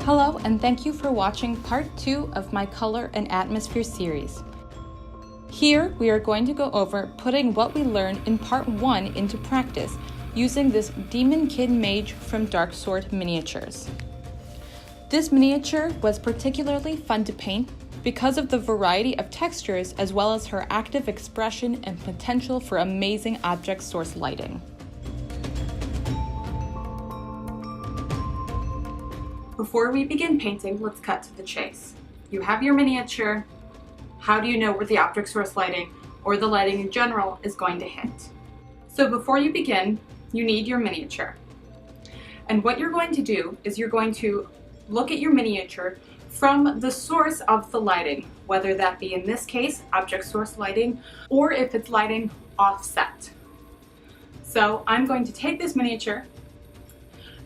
Hello, and thank you for watching part 2 of my Color and Atmosphere series. Here, we are going to go over putting what we learned in part 1 into practice using this Demon Kid Mage from Darksword miniatures. This miniature was particularly fun to paint because of the variety of textures as well as her active expression and potential for amazing object source lighting. Before we begin painting, let's cut to the chase. You have your miniature. How do you know where the object source lighting, or the lighting in general, is going to hit? So before you begin, you need your miniature. And what you're going to do is you're going to look at your miniature from the source of the lighting, whether that be in this case, object source lighting, or if it's lighting offset. So I'm going to take this miniature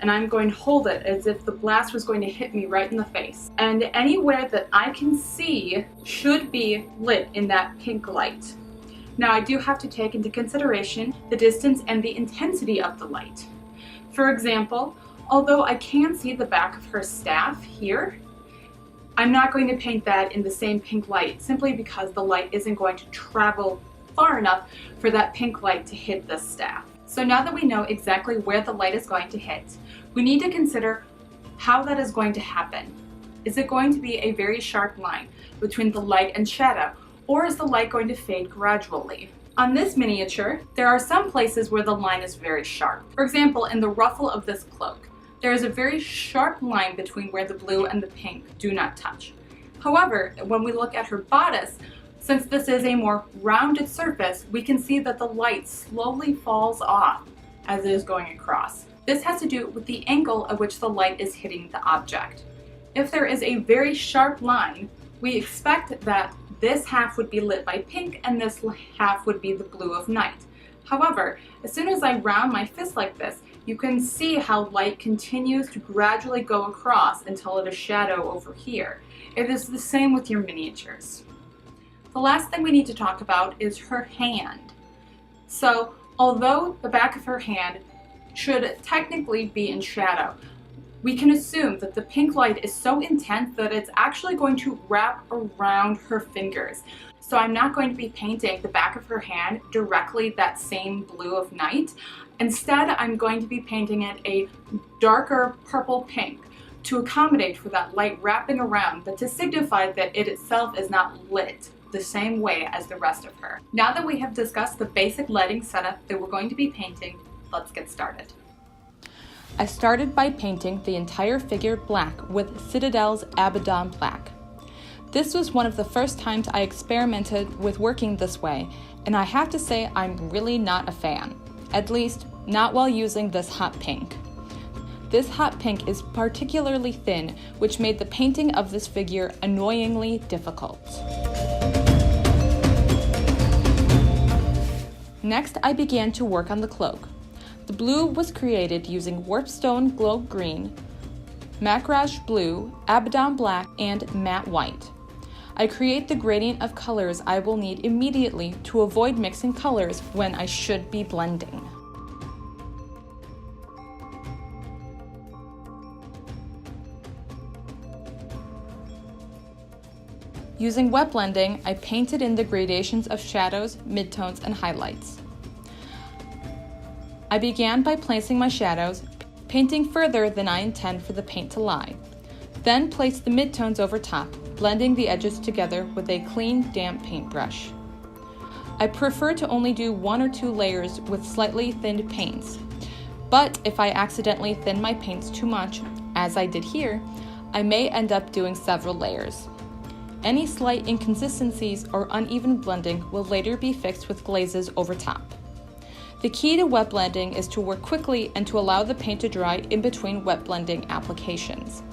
and I'm going to hold it as if the blast was going to hit me right in the face. And anywhere that I can see should be lit in that pink light. Now I do have to take into consideration the distance and the intensity of the light. For example, although I can see the back of her staff here, I'm not going to paint that in the same pink light simply because the light isn't going to travel far enough for that pink light to hit this staff. So now that we know exactly where the light is going to hit, we need to consider how that is going to happen. Is it going to be a very sharp line between the light and shadow, or is the light going to fade gradually? On this miniature, there are some places where the line is very sharp. For example, in the ruffle of this cloak, there is a very sharp line between where the blue and the pink do not touch. However, when we look at her bodice, since this is a more rounded surface, we can see that the light slowly falls off as it is going across. This has to do with the angle at which the light is hitting the object. If there is a very sharp line, we expect that this half would be lit by pink and this half would be the blue of night. However, as soon as I round my fist like this, you can see how light continues to gradually go across until it is shadow over here. It is the same with your miniatures. The last thing we need to talk about is her hand. So, although the back of her hand should technically be in shadow, we can assume that the pink light is so intense that it's actually going to wrap around her fingers. So I'm not going to be painting the back of her hand directly that same blue of night. Instead, I'm going to be painting it a darker purple pink to accommodate for that light wrapping around, but to signify that it itself is not lit the same way as the rest of her. Now that we have discussed the basic lighting setup that we're going to be painting, let's get started. I started by painting the entire figure black with Citadel's Abaddon Black. This was one of the first times I experimented with working this way, and I have to say I'm really not a fan. At least, not while using this hot pink. This hot pink is particularly thin, which made the painting of this figure annoyingly difficult. Next, I began to work on the cloak. The blue was created using Warpstone Glow Green, Macrage Blue, Abaddon Black, and Matte White. I create the gradient of colors I will need immediately to avoid mixing colors when I should be blending. Using wet blending, I painted in the gradations of shadows, midtones, and highlights. I began by placing my shadows, painting further than I intend for the paint to lie. Then placed the midtones over top, blending the edges together with a clean, damp paintbrush. I prefer to only do 1 or 2 layers with slightly thinned paints, but if I accidentally thin my paints too much, as I did here, I may end up doing several layers. Any slight inconsistencies or uneven blending will later be fixed with glazes over top. The key to wet blending is to work quickly and to allow the paint to dry in between wet blending applications.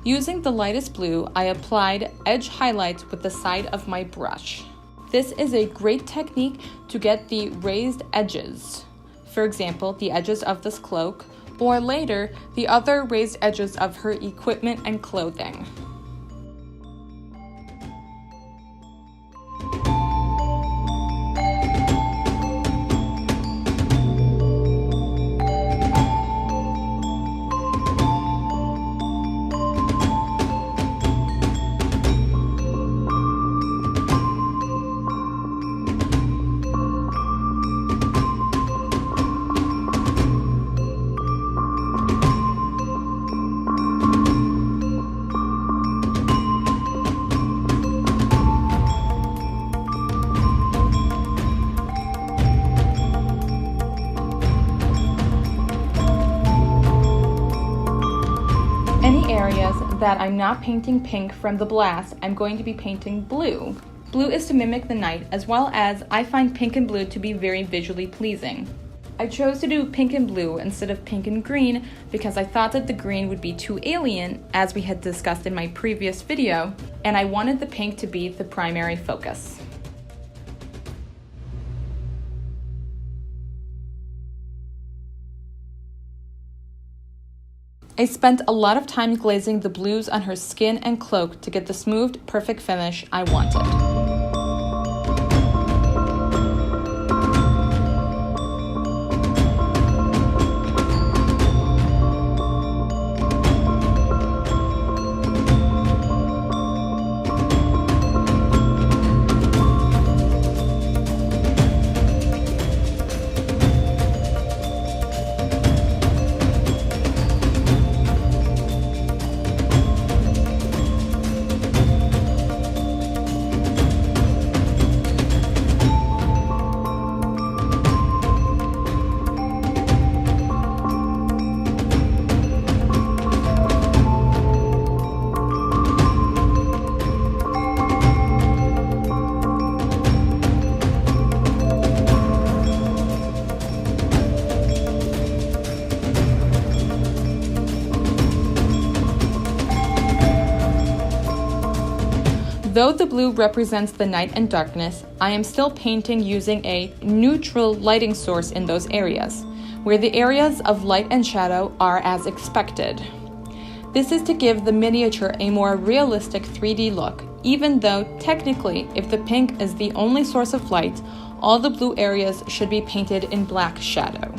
Using the lightest blue, I applied edge highlights with the side of my brush. This is a great technique to get the raised edges. For example, the edges of this cloak, or later, the other raised edges of her equipment and clothing. Any areas that I'm not painting pink from the blast, I'm going to be painting blue. Blue is to mimic the night, as well as I find pink and blue to be very visually pleasing. I chose to do pink and blue instead of pink and green because I thought that the green would be too alien, as we had discussed in my previous video, and I wanted the pink to be the primary focus. I spent a lot of time glazing the blues on her skin and cloak to get the smooth, perfect finish I wanted. Though the blue represents the night and darkness, I am still painting using a neutral lighting source in those areas, where the areas of light and shadow are as expected. This is to give the miniature a more realistic 3D look, even though technically, if the pink is the only source of light, all the blue areas should be painted in black shadow.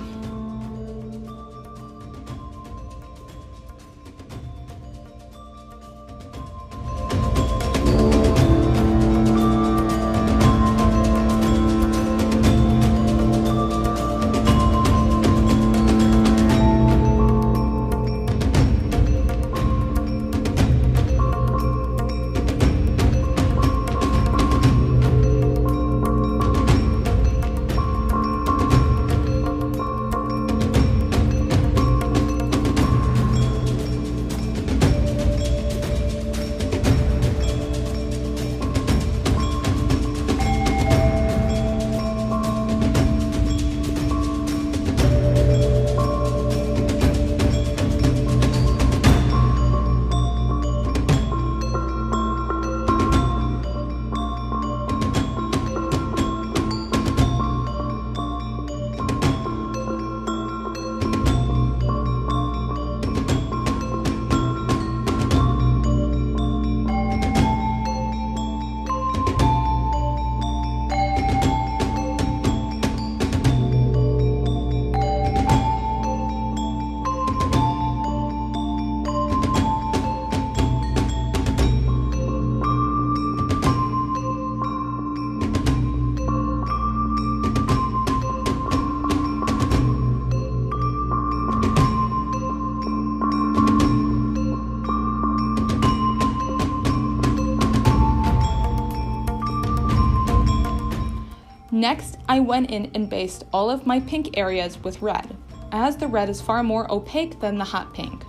Next, I went in and based all of my pink areas with red, as the red is far more opaque than the hot pink.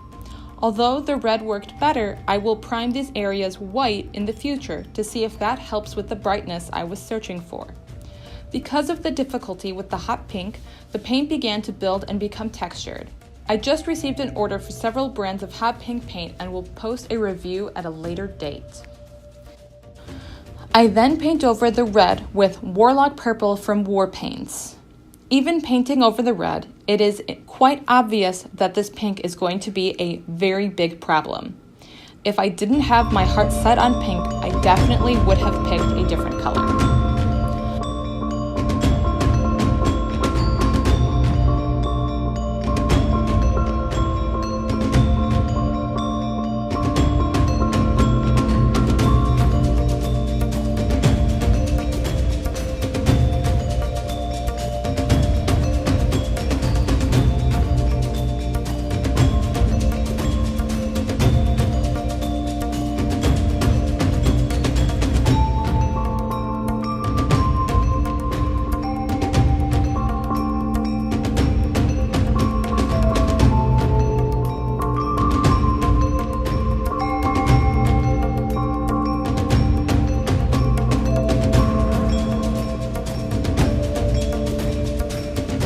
Although the red worked better, I will prime these areas white in the future to see if that helps with the brightness I was searching for. Because of the difficulty with the hot pink, the paint began to build and become textured. I just received an order for several brands of hot pink paint and will post a review at a later date. I then paint over the red with Warlock Purple from War Paints. Even painting over the red, it is quite obvious that this pink is going to be a very big problem. If I didn't have my heart set on pink, I definitely would have picked a different color.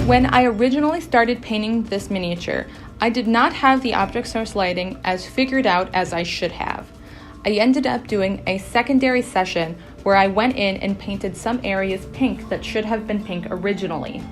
When I originally started painting this miniature, I did not have the object source lighting as figured out as I should have. I ended up doing a secondary session where I went in and painted some areas pink that should have been pink originally.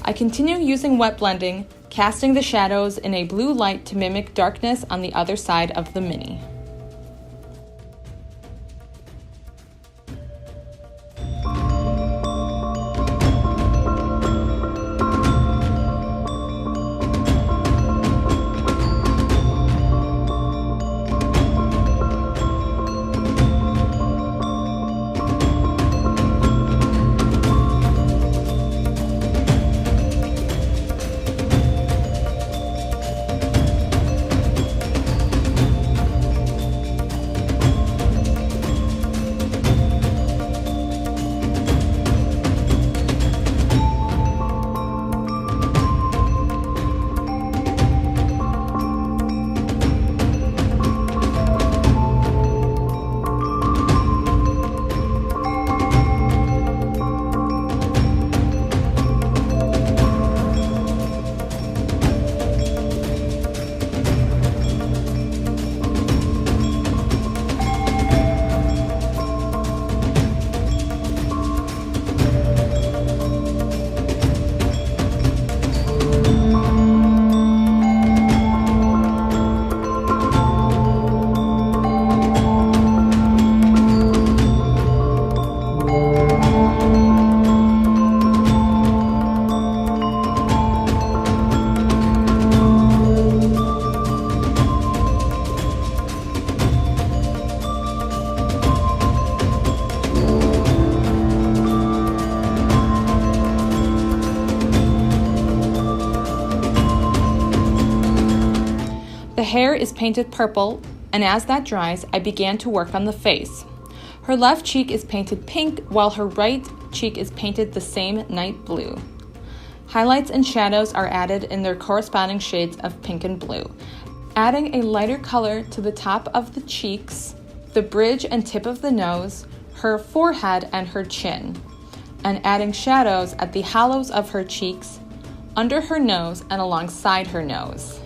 I continue using wet blending, casting the shadows in a blue light to mimic darkness on the other side of the mini. The hair is painted purple, and as that dries, I began to work on the face. Her left cheek is painted pink, while her right cheek is painted the same night blue. Highlights and shadows are added in their corresponding shades of pink and blue, adding a lighter color to the top of the cheeks, the bridge and tip of the nose, her forehead, and her chin, and adding shadows at the hollows of her cheeks, under her nose, and alongside her nose.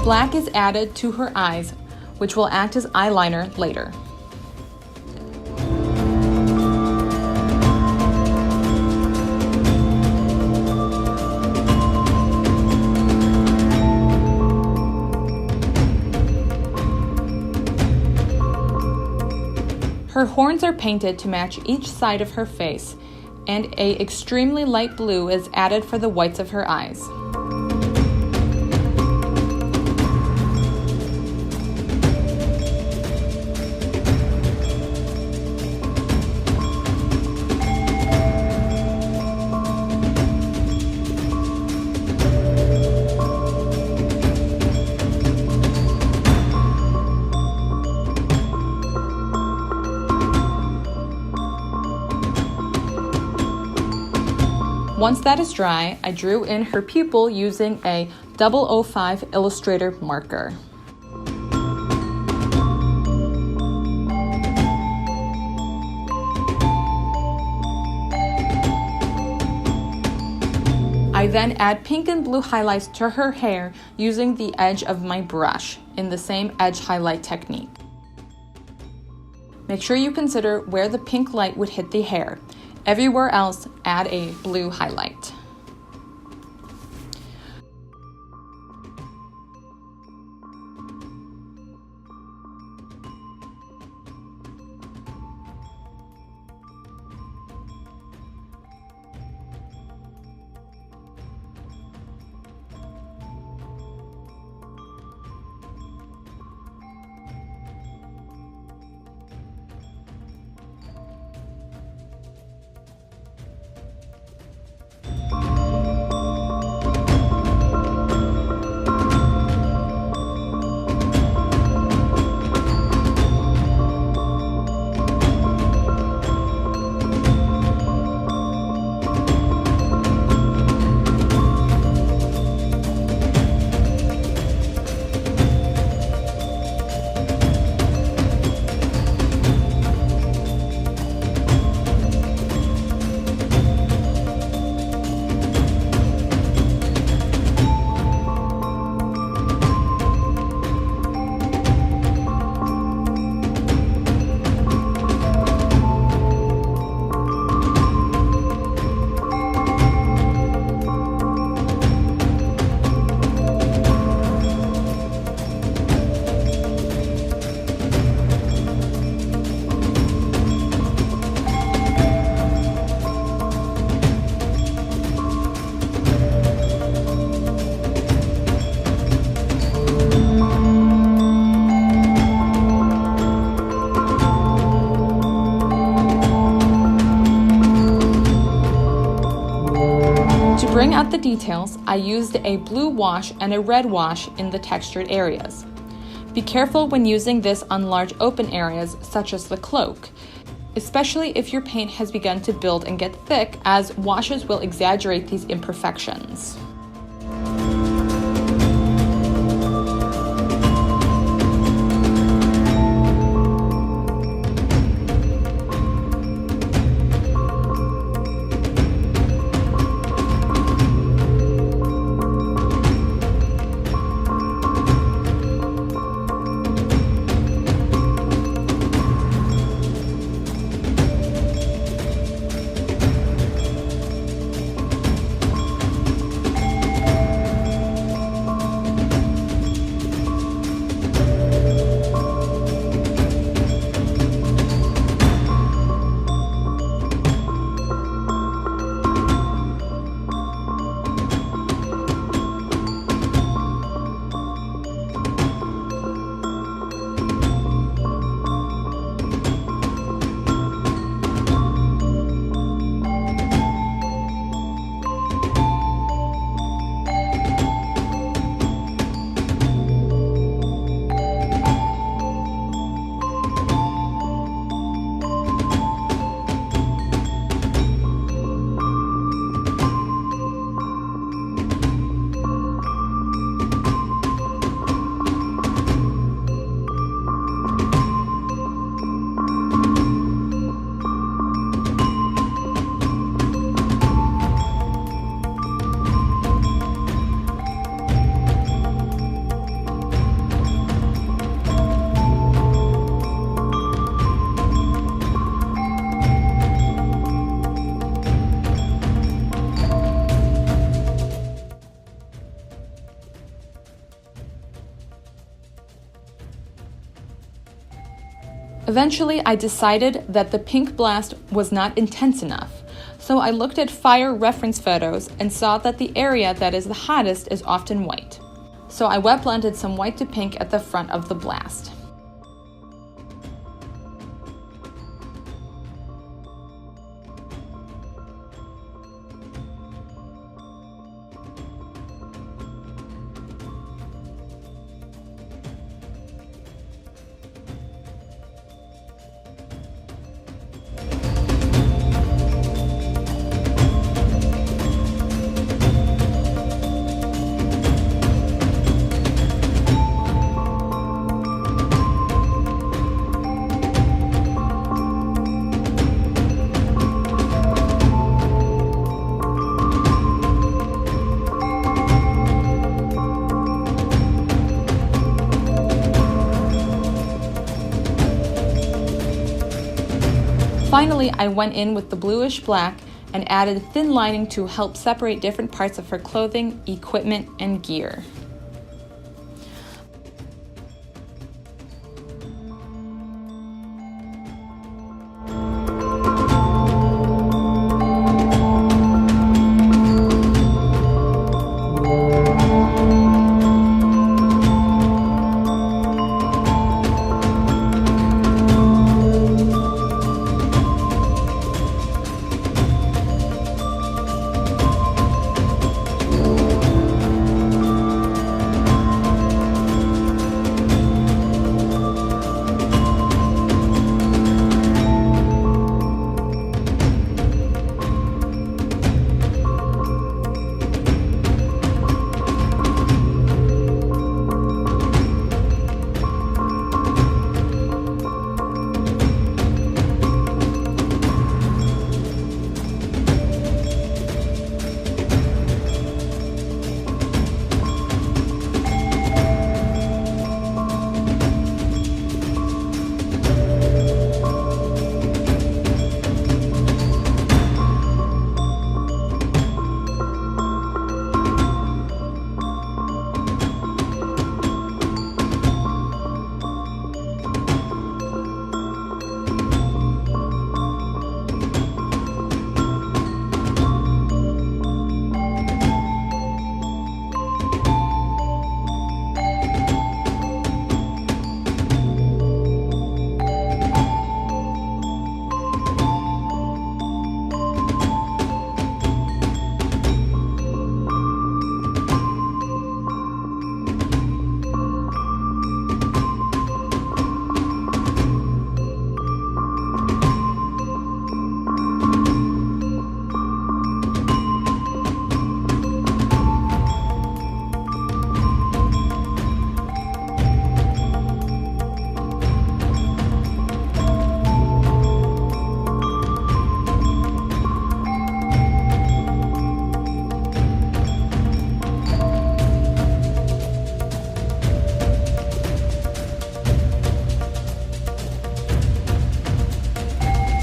Black is added to her eyes, which will act as eyeliner later. Her horns are painted to match each side of her face, and a extremely light blue is added for the whites of her eyes. Once that is dry, I drew in her pupil using a 005 Illustrator marker. I then add pink and blue highlights to her hair using the edge of my brush in the same edge highlight technique. Make sure you consider where the pink light would hit the hair. Everywhere else, add a blue highlight. To bring out the details, I used a blue wash and a red wash in the textured areas. Be careful when using this on large open areas such as the cloak, especially if your paint has begun to build and get thick, as washes will exaggerate these imperfections. Eventually, I decided that the pink blast was not intense enough, so I looked at fire reference photos and saw that the area that is the hottest is often white. So I wet blended some white to pink at the front of the blast. Finally, I went in with the bluish black and added thin lining to help separate different parts of her clothing, equipment, and gear.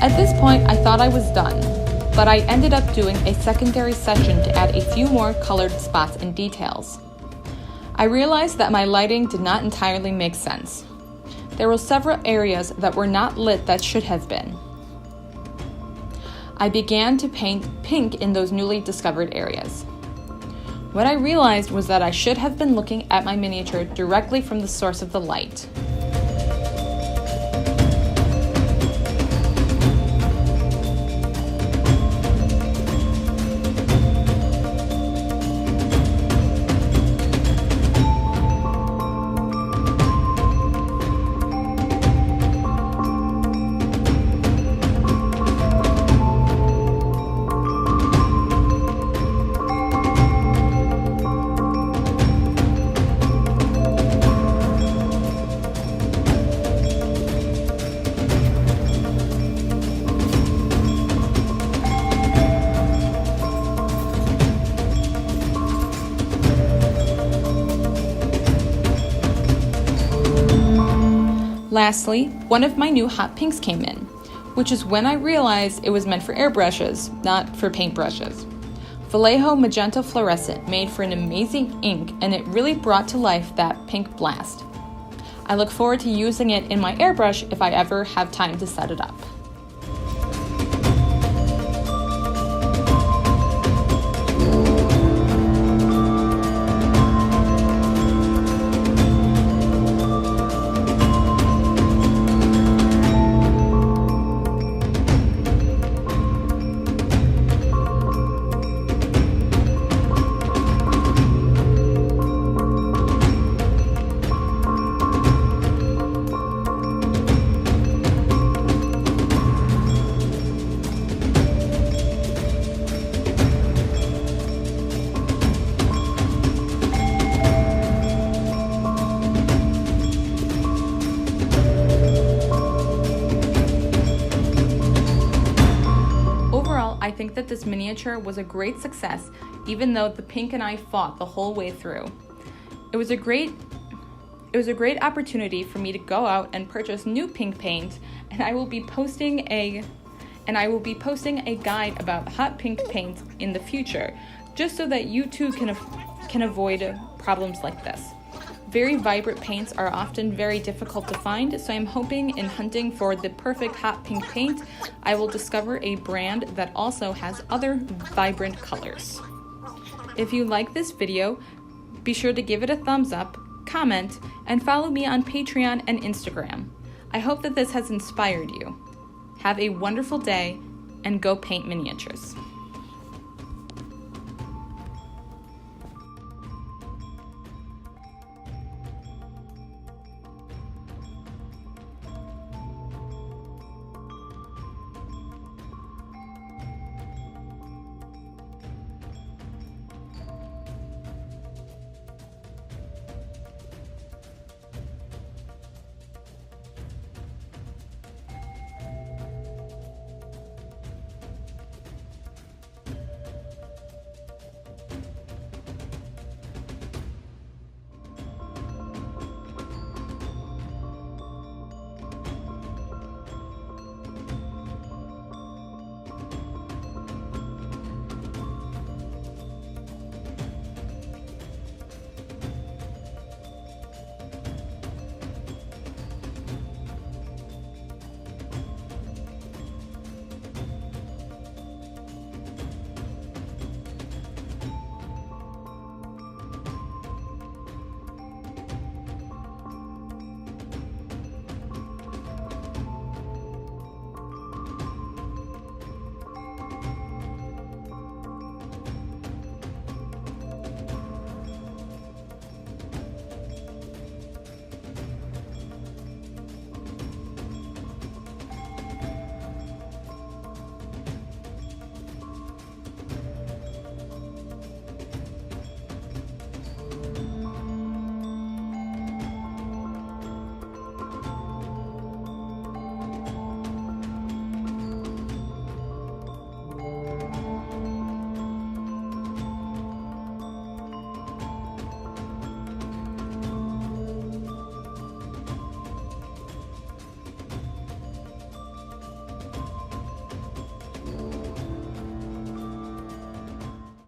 At this point, I thought I was done, but I ended up doing a secondary session to add a few more colored spots and details. I realized that my lighting did not entirely make sense. There were several areas that were not lit that should have been. I began to paint pink in those newly discovered areas. What I realized was that I should have been looking at my miniature directly from the source of the light. Lastly, one of my new hot pinks came in, which is when I realized it was meant for airbrushes, not for paintbrushes. Vallejo Magenta Fluorescent made for an amazing ink, and it really brought to life that pink blast. I look forward to using it in my airbrush if I ever have time to set it up. I think that this miniature was a great success, even though the pink and I fought the whole way through. It was a great opportunity for me to go out and purchase new pink paint, and I will be posting a guide about hot pink paint in the future, just so that you too can avoid problems like this. Very vibrant paints are often very difficult to find, so I'm hoping in hunting for the perfect hot pink paint, I will discover a brand that also has other vibrant colors. If you like this video, be sure to give it a thumbs up, comment, and follow me on Patreon and Instagram. I hope that this has inspired you. Have a wonderful day, and go paint miniatures.